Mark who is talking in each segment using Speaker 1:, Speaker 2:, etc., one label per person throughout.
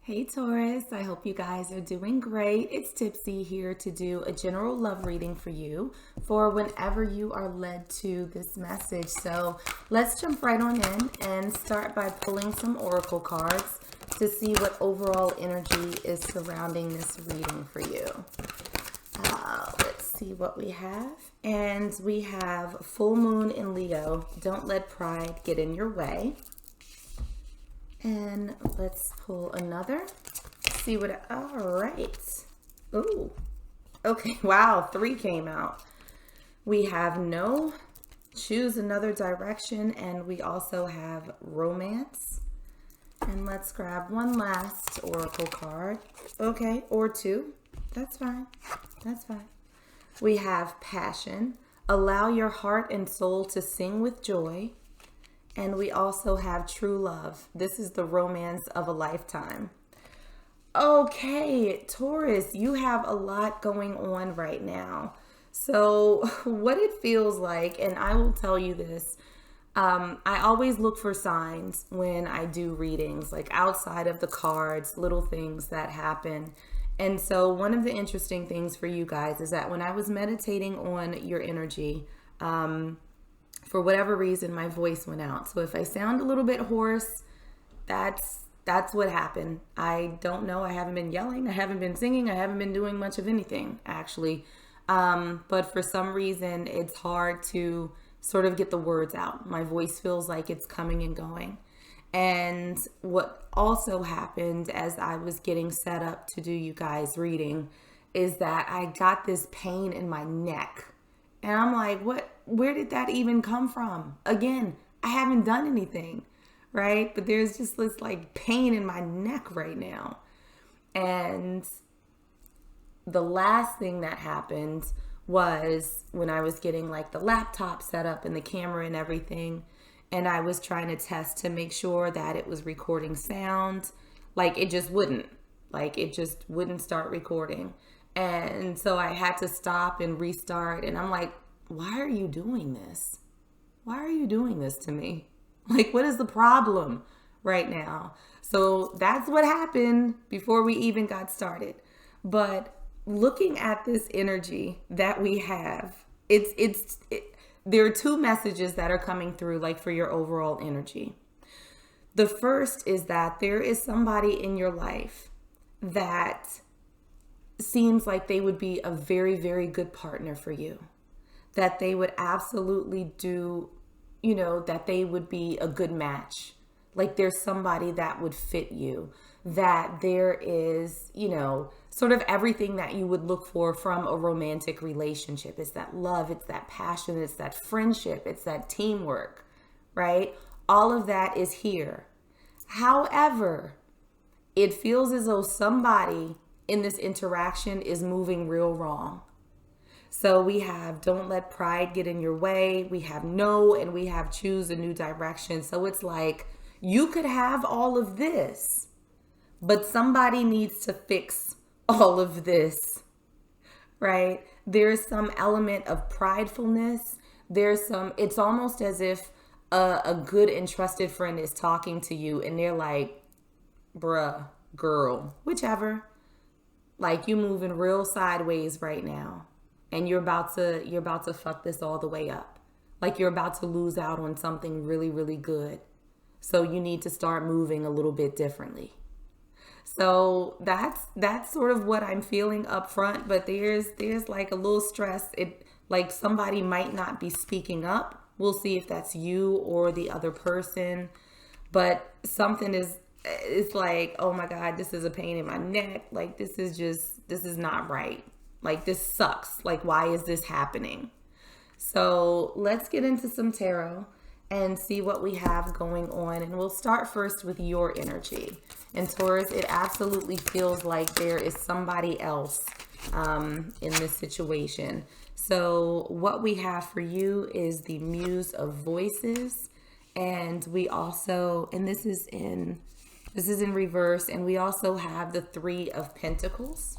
Speaker 1: Hey Taurus, I hope you guys are doing great. It's Tipsy here to do a general love reading for you for whenever you are led to this message. So let's jump right on in and start by pulling some oracle cards to see what overall energy is surrounding this reading for you. Let's see what we have. And we have full moon in Leo. Don't let pride get in your way. And let's pull another. See what, all right. Ooh, okay, wow, 3 came out. We have no, choose another direction, and we also have romance. And let's grab one last oracle card. Okay, or 2, that's fine, that's fine. We have passion, allow your heart and soul to sing with joy. And we also have true love. This is the romance of a lifetime. Okay, Taurus, you have a lot going on right now. So what it feels like, and I will tell you this, I always look for signs when I do readings, like outside of the cards, little things that happen. And so one of the interesting things for you guys is that when I was meditating on your energy, for whatever reason, my voice went out. So if I sound a little bit hoarse, that's what happened. I don't know. I haven't been yelling. I haven't been singing. I haven't been doing much of anything, actually. But for some reason, it's hard to sort of get the words out. My voice feels like it's coming and going. And what also happened as I was getting set up to do you guys reading is that I got this pain in my neck. And I'm like, where did that even come from? Again, I haven't done anything, right? But there's just this like pain in my neck right now. And the last thing that happened was when I was getting like the laptop set up and the camera and everything. And I was trying to test to make sure that it was recording sound. Like it just wouldn't start recording. And so I had to stop and restart. And I'm like, why are you doing this? Why are you doing this to me? Like, what is the problem right now? So that's what happened before we even got started. But looking at this energy that we have, there are 2 messages that are coming through, like for your overall energy. The first is that there is somebody in your life that seems like they would be a very, very good partner for you, that they would absolutely do, that they would be a good match. Like there's somebody that would fit you, that there is, sort of everything that you would look for from a romantic relationship. It's that love, it's that passion, it's that friendship, it's that teamwork, right? All of that is here. However, it feels as though somebody in this interaction is moving real wrong. So we have don't let pride get in your way. We have no, and we have choose a new direction. So it's like you could have all of this, but somebody needs to fix all of this, right? There's some element of pridefulness. It's almost as if a good and trusted friend is talking to you and they're like, bruh, girl, whichever. Like you moving real sideways right now, and you're about to fuck this all the way up. Like you're about to lose out on something really, really good. So you need to start moving a little bit differently. So that's sort of what I'm feeling up front, but there's like a little stress. It like somebody might not be speaking up. We'll see if that's you or the other person, but something is, it's like, oh my God, this is a pain in my neck. Like, this is not right. Like, this sucks. Like, why is this happening? So let's get into some tarot and see what we have going on. And we'll start first with your energy. And Taurus, it absolutely feels like there is somebody else in this situation. So what we have for you is the Muse of Voices. And we also, and this is in reverse, and we also have the 3 of Pentacles.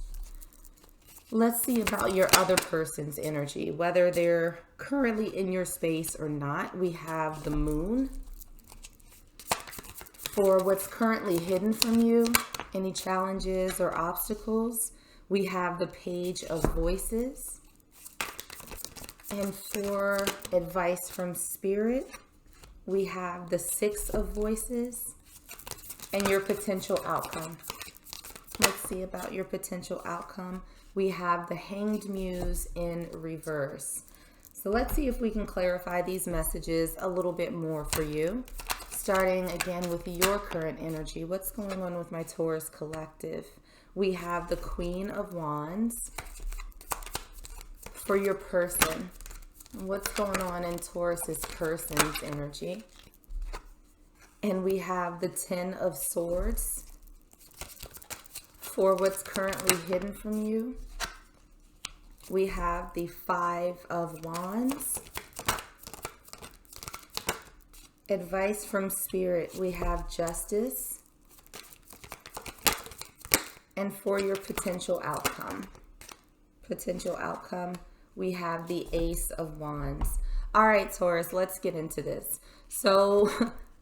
Speaker 1: Let's see about your other person's energy, whether they're currently in your space or not. We have the Moon, For what's currently hidden from you, any challenges or obstacles, we have the Page of Voices. And for advice from Spirit, we have the Six of Voices and your potential outcome. Let's see about your potential outcome. We have the Hanged Muse in reverse. So let's see if we can clarify these messages a little bit more for you. Starting again with your current energy. What's going on with my Taurus collective? We have the Queen of Wands for your person. What's going on in Taurus's person's energy? And we have the Ten of Swords for what's currently hidden from you. We have the Five of Wands. Advice from Spirit, we have Justice. And for your potential outcome, we have the Ace of Wands. All right, Taurus, let's get into this. So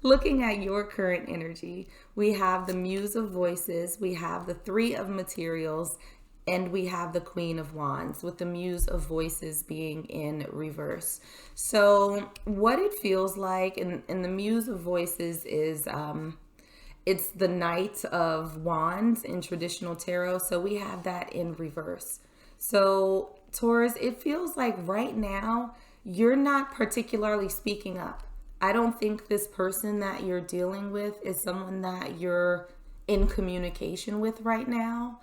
Speaker 1: looking at your current energy, we have the Muse of Voices, we have the Three of Materials, and we have the Queen of Wands, with the Muse of Voices being in reverse. So what it feels like in the Muse of Voices is it's the Knight of Wands in traditional tarot. So we have that in reverse. So Taurus, it feels like right now you're not particularly speaking up. I don't think this person that you're dealing with is someone that you're in communication with right now.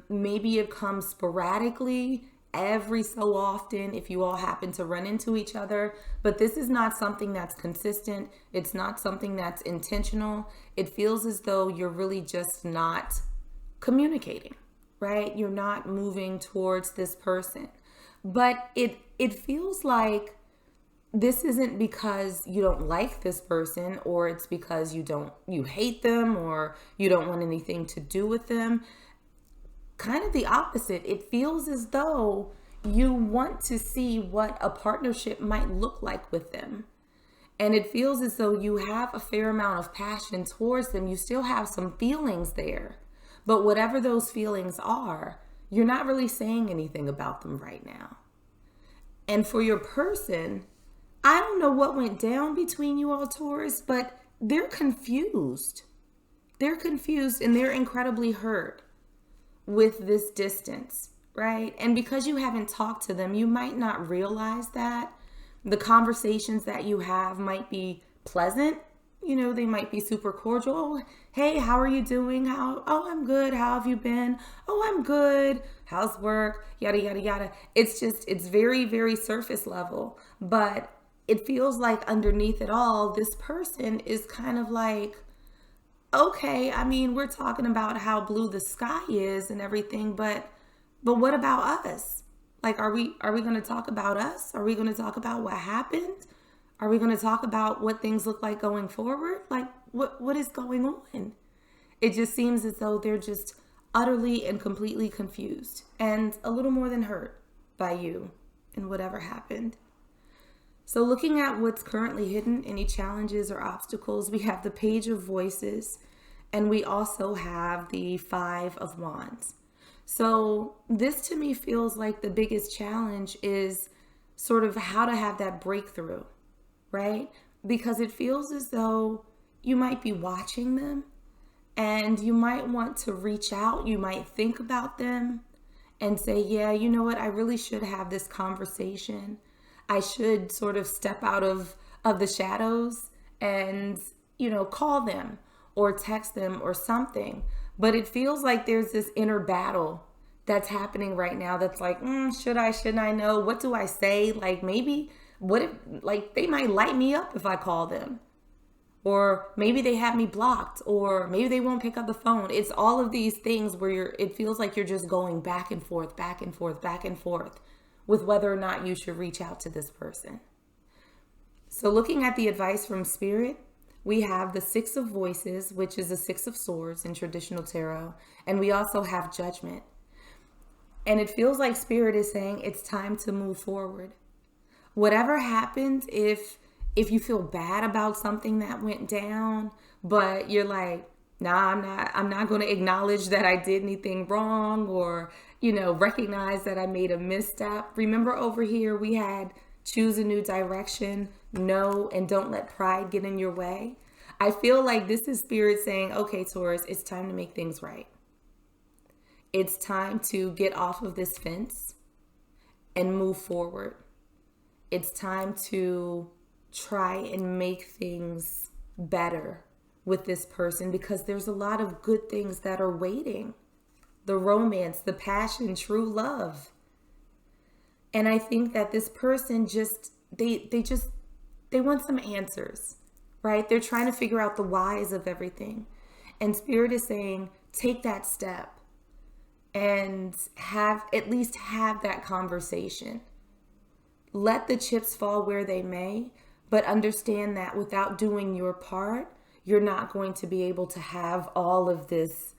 Speaker 1: Maybe it comes sporadically every so often if you all happen to run into each other, but this is not something that's consistent. It's not something that's intentional. It feels as though you're really just not communicating, right? You're not moving towards this person, but it feels like this isn't because you don't like this person, or it's because you hate them, or you don't want anything to do with them. Kind of the opposite. It feels as though you want to see what a partnership might look like with them. And it feels as though you have a fair amount of passion towards them. You still have some feelings there. But whatever those feelings are, you're not really saying anything about them right now. And for your person, I don't know what went down between you all, Taurus, but they're confused. They're confused and they're incredibly hurt with this distance, right? And because you haven't talked to them, you might not realize that. The conversations that you have might be pleasant. You know, they might be super cordial. Hey, how are you doing? Oh, I'm good. How have you been? Oh, I'm good. How's work? Yada, yada, yada. It's very, very surface level. But it feels like underneath it all, this person is kind of like, okay, I mean, we're talking about how blue the sky is and everything, but what about us? Like, are we going to talk about us? Are we going to talk about what happened? Are we going to talk about what things look like going forward? Like, what is going on? It just seems as though they're just utterly and completely confused and a little more than hurt by you and whatever happened. So looking at what's currently hidden, any challenges or obstacles, we have the Page of Voices, and we also have the Five of Wands. So this to me feels like the biggest challenge is sort of how to have that breakthrough, right? Because it feels as though you might be watching them and you might want to reach out. You might think about them and say, yeah, you know what? I really should have this conversation. I should sort of step out of the shadows and, you know, call them or text them or something. But it feels like there's this inner battle that's happening right now that's like, should I, shouldn't I know? What do I say? Like, maybe, what if, like, they might light me up if I call them. Or maybe they have me blocked, or maybe they won't pick up the phone. It's all of these things where it feels like you're just going back and forth, back and forth, back and forth with whether or not you should reach out to this person. So looking at the advice from Spirit, we have the Six of Voices, which is the Six of Swords in traditional tarot. And we also have Judgment. And it feels like Spirit is saying it's time to move forward. Whatever happened, if you feel bad about something that went down, but you're like, nah, I'm not going to acknowledge that I did anything wrong, or, recognize that I made a misstep. Remember over here, we had choose a new direction, no, and don't let pride get in your way. I feel like this is Spirit saying, okay, Taurus, it's time to make things right. It's time to get off of this fence and move forward. It's time to try and make things better with this person, because there's a lot of good things that are waiting. The romance, the passion, true love. And I think that this person they want some answers, right? They're trying to figure out the whys of everything. And Spirit is saying, take that step and at least have that conversation. Let the chips fall where they may, but understand that without doing your part, you're not going to be able to have all of this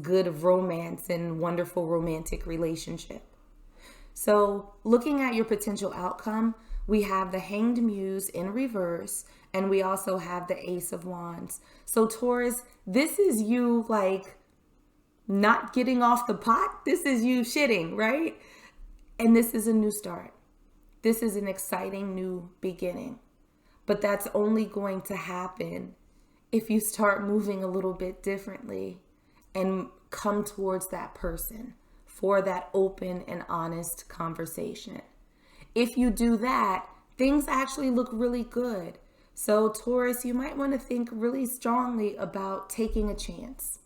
Speaker 1: good romance and wonderful romantic relationship. So looking at your potential outcome, we have the Hanged Muse in reverse, and we also have the Ace of Wands. So Taurus, this is you like not getting off the pot. This is you shitting, right? And this is a new start. This is an exciting new beginning. But that's only going to happen if you start moving a little bit differently and come towards that person for that open and honest conversation. If you do that, things actually look really good. So Taurus, you might want to think really strongly about taking a chance.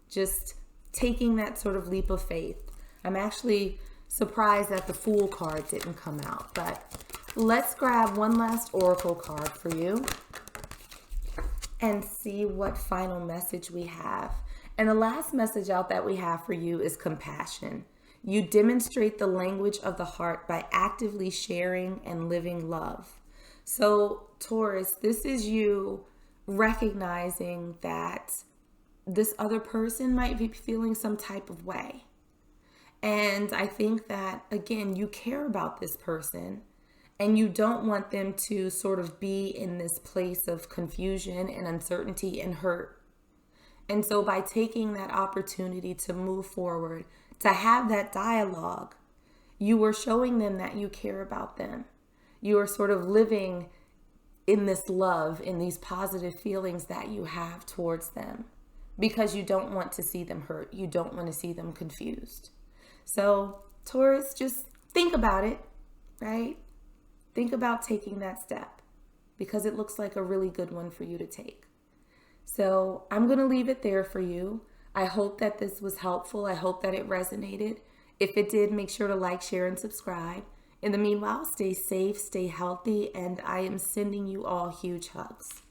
Speaker 1: Just taking that sort of leap of faith. I'm actually surprised that the Fool card didn't come out, but let's grab one last oracle card for you and see what final message we have. And the last message out that we have for you is compassion. You demonstrate the language of the heart by actively sharing and living love. So Taurus, this is you recognizing that this other person might be feeling some type of way. And I think that, again, you care about this person and you don't want them to sort of be in this place of confusion and uncertainty and hurt. And so by taking that opportunity to move forward, to have that dialogue, you are showing them that you care about them. You are sort of living in this love, in these positive feelings that you have towards them, because you don't want to see them hurt. You don't want to see them confused. So Taurus, just think about it, right? Think about taking that step, because it looks like a really good one for you to take. So I'm going to leave it there for you. I hope that this was helpful. I hope that it resonated. If it did, make sure to like, share, and subscribe. In the meanwhile, stay safe, stay healthy, and I am sending you all huge hugs.